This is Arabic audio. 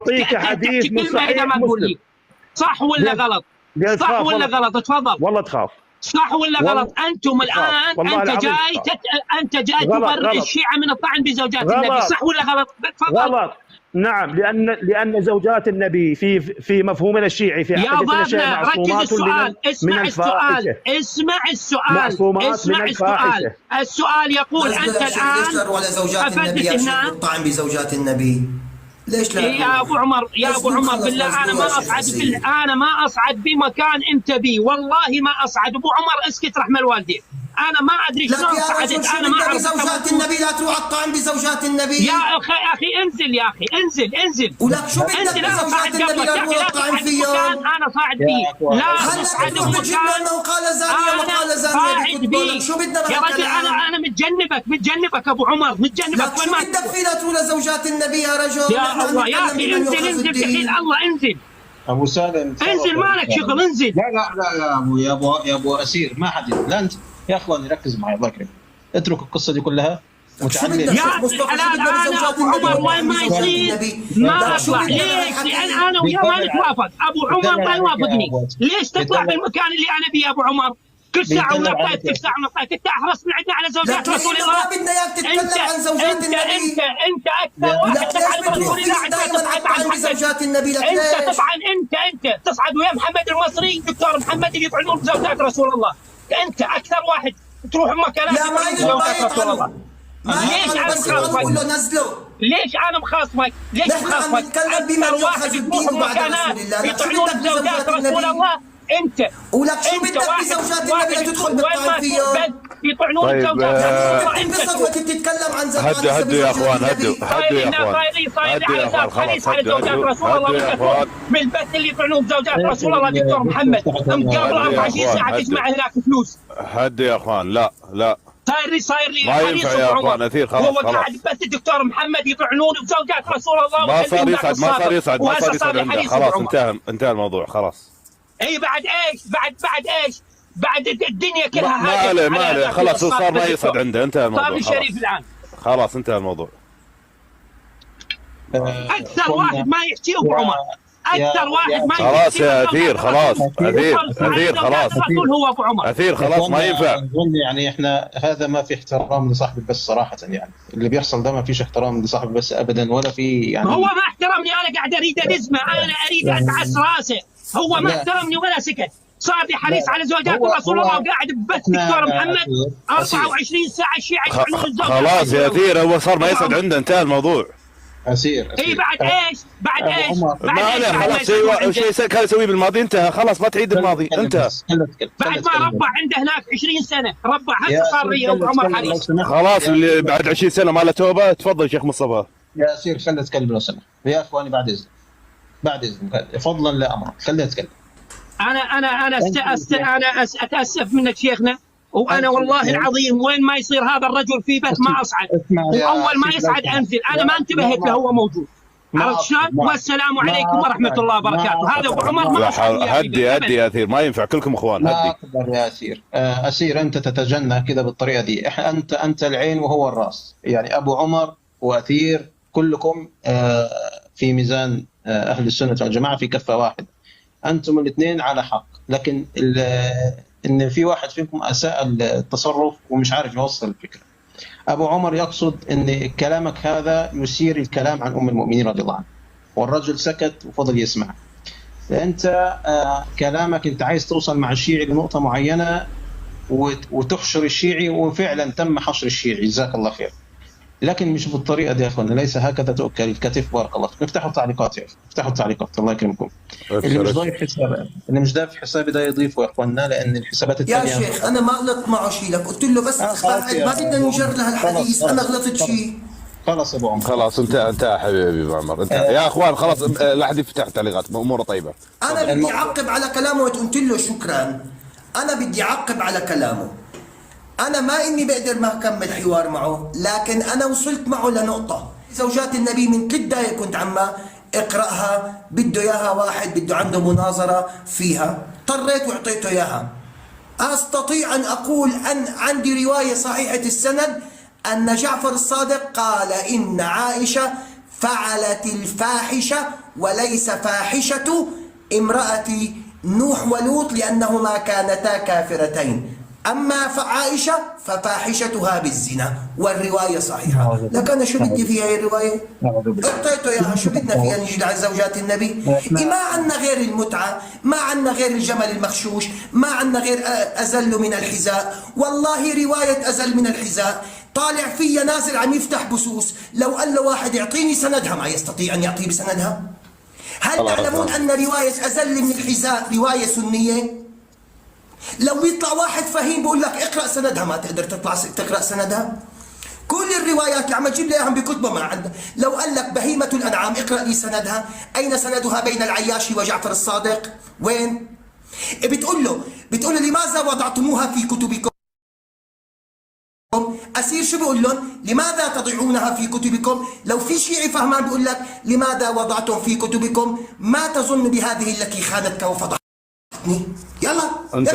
اعطيك حديث من صحيح مسلم. صح ولا غلط؟ صح ولا غلط؟ تفضل. والله تخاف. صح ولا غلط؟ انتم الان انت جاي تبرر الشيعة من الطعن بزوجات النبي، صح ولا غلط؟ تفضل. غلط. نعم، لان زوجات النبي في مفهومنا الشيعي في عقيدتنا الشيعية معصومات من الفاحشة. اسمع السؤال. السؤال يقول انت الان ولا زوجات النبي الطعن بزوجات النبي. ليش لا؟ يا ابو عمر بالله انا ما اصعد بمكان انت بي، والله ما اصعد. ابو عمر اسكت رحم الوالدين. انا ما ادري شلون صعدت. انا ما اعرف زوجات النبي. لا تروح الطعن بزوجات النبي يا اخي. انزل يا اخي، انزل. ولك شو بدك بزوجات النبي؟ لا تروح الطعن فيهم. انا صاعد بيه. لا تصعد بمكان انه قال زانيه وقال زانيه. شو بدنا يا رجل؟ انا متجنبك ابو عمر، متجنبك. وين ما بدك فينا تروح لزوجات النبي يا رجل؟ يا الله يا اخي انزل دخيل الله انزل. ابو سالم انزل، مالك شغل، انزل. لا يا ابو اسير، ما حد لا انت يا اخواني ركز معي الله يكرمك. اترك القصه دي كلها متعلم. يا الحلال انا ابو عمر وين ما يصير ما اطلع. ليش؟ لان انا وياه ما نتوافق. ابو عمر ما يوافقني. ليش تطلع بالمكان اللي انا بيه ابو عمر؟ كل ساعه ونطيت، كل ساعه ونطيت. انت احرصت من عندنا على زوجات رسول الله. ما بدنا اياك تتكلم عن زوجات النبي. انت اكثر واحد تفعل رسول الله. انت تصعد عن زوجات النبي. انت طبعا انت تصعد ويا محمد المصري، دكتور محمد اللي يطعنون بزوجات رسول الله. انت اكثر واحد تروح مكانات زوجات رسول الله. ليش انا مخاصمك؟ ليش انا مخاصمك؟ اكثر واحد يروح مكانات يطعنون بزوجات رسول الله. انت ولك شو بدك بزوجات النبي تدخل بالطعن فيهم؟ يطعنون بزوجات رسول الله. انت تتكلم عن زوجات هدوا يا اخوان، هدوا يا اخوان. حريص على زوجات رسول الله بالبث اللي يطعنون بزوجات رسول الله. دكتور محمد قبل 24 ساعه تجمع هناك فلوس. هدوا يا اخوان. لا صاير لي ما ينفع يا اخوان. اثير خلاص. هو قاعد بس الدكتور محمد يطعنون بزوجات رسول الله. ما صار يصعد عنده. خلاص انتهى الموضوع خلاص. اي بعد ايش؟ بعد ايش؟ بعد الدنيا كلها ما عليه خلاص. صار ما يصعد عنده. انتهى الموضوع. صار شريف الان. خلاص انتهى الموضوع. اكثر واحد ما يحكي ابو عمر. اكثر واحد ما يحكي. خلاص يا اثير. خلاص اثير خلاص. هو ابو عمر. اثير خلاص ما ينفع. يعني احنا هذا ما في احترام لصاحب البث صراحه. يعني اللي بيحصل ده ما فيش احترام لصاحب البث ابدا، ولا في يعني. هو ما احترمني. انا قاعد اريد ازمه. انا اريد اتعس راسه. هو ما احترمني ولا سكت. صار لي حريص على زوجات رسول الله وقاعد ببث دكتور محمد 24 ساعه الشيعة يطعنون الزوجات. خلاص يا اثير هو صار ما يصعد عنده. انتهى الموضوع. اسير. اي بعد ايش؟ ما عليه خلاص. شيء كان يسويه بالماضي انتهى. خلاص ما تعيد الماضي. انتهى. بعد ما ربع عنده هناك 20 سنه ربع. هسه صار لي ابو عمر حريص. خلاص اللي بعد 20 سنه ما له توبه. تفضل شيخ مصطفى. يا اسير خلينا نتكلم لو سمحت يا اخواني. بعد اذنك فضلا لا امرا خلينا نتكلم. انا اتاسف منك شيخنا. وانا والله العظيم وين ما يصير هذا الرجل في بث ما اصعد. واول ما يصعد انزل. انا ما انتبهت له هو موجود. عرفت شلون؟ والسلام عليكم ورحمه الله وبركاته. هذا ابو عمر ما هدي يا اثير. ما ينفع كلكم اخوان. هدي يا اسير. اسير انت تتجنى كذا بالطريقه دي. انت العين وهو الراس. يعني ابو عمر واثير كلكم في ميزان اهل السنه والجماعه في كفه واحده. انتم الاثنين على حق، لكن ان في واحد فيكم اساء التصرف ومش عارف يوصل الفكره. ابو عمر يقصد ان كلامك هذا يثير الكلام عن ام المؤمنين رضي الله عنها، والرجل سكت وفضل يسمع. انت كلامك انت عايز توصل مع الشيعي لنقطه معينه وتحشر الشيعي، وفعلا تم حشر الشيعي جزاك الله خير، لكن مش بالطريقه دي يا اخوانا. ليس هكذا تؤكل الكتف. بارك الله فيكم. افتحوا التعليقات يا اخي، افتحوا التعليقات الله يكرمكم. اللي مش ضايف حسابي ده يضيفه يا اخوانا، لان الحسابات الثانيه. يا شيخ انا ما غلطت معه شيء. لك قلت له بس ما بدنا نجر له الحديث. انا غلطت شيء. خلاص ابو عمر. خلاص انت حبيبي ابو عمر. انت يا اخوان خلاص. لا احد يفتح التعليقات. اموره طيبه. انا بدي اعقب على كلامه وقلت له شكرا. انا بدي اعقب على كلامه. أنا ما إني بقدر ما أكمل حوار معه، لكن أنا وصلت معه لنقطة. زوجات النبي من 3 دقايق كنت عما اقرأها. بده إياها واحد بده عنده مناظرة فيها، اضطريت وأعطيته إياها. أستطيع أن أقول أن عندي رواية صحيحة السند أن جعفر الصادق قال إن عائشة فعلت الفاحشة وليس فاحشة امرأة نوح ولوط لأنهما كانتا كافرتين. أما عائشة ففاحشتها بالزنا، والرواية صحيحة. لك أنا شو بدي فيها هي الرواية؟ اعطيته إياها، شو بدنا فيها نجي على زوجات النبي؟ ما عنا غير المتعة، ما عنا غير الجمل المخشوش، ما عنا غير أزل من الحذاء. والله رواية أزل من الحذاء طالع فيها نازل عم يفتح بسوس، لو قال له واحد يعطيني سندها ما يستطيع أن يعطيه بسندها. هل تعلمون أن رواية أزل من الحذاء رواية سنية؟ لو يطلع واحد فهيم بقول لك اقرأ سندها ما تقدر تقرأ سندها. كل الروايات اللي عم تجيب لي اياهم بكتبه ما عندها. لو قال لك بهيمة الأنعام اقرأ لي سندها، أين سندها بين العياشي وجعفر الصادق؟ وين؟ بتقول له لماذا وضعتموها في كتبكم؟ أسير شو بقول لهم؟ لماذا تضعونها في كتبكم؟ لو في شيعي فهمان بقول لك لماذا وضعتم في كتبكم؟ ما تظن بهذه التي خانتك وفضحتني؟ يلا انت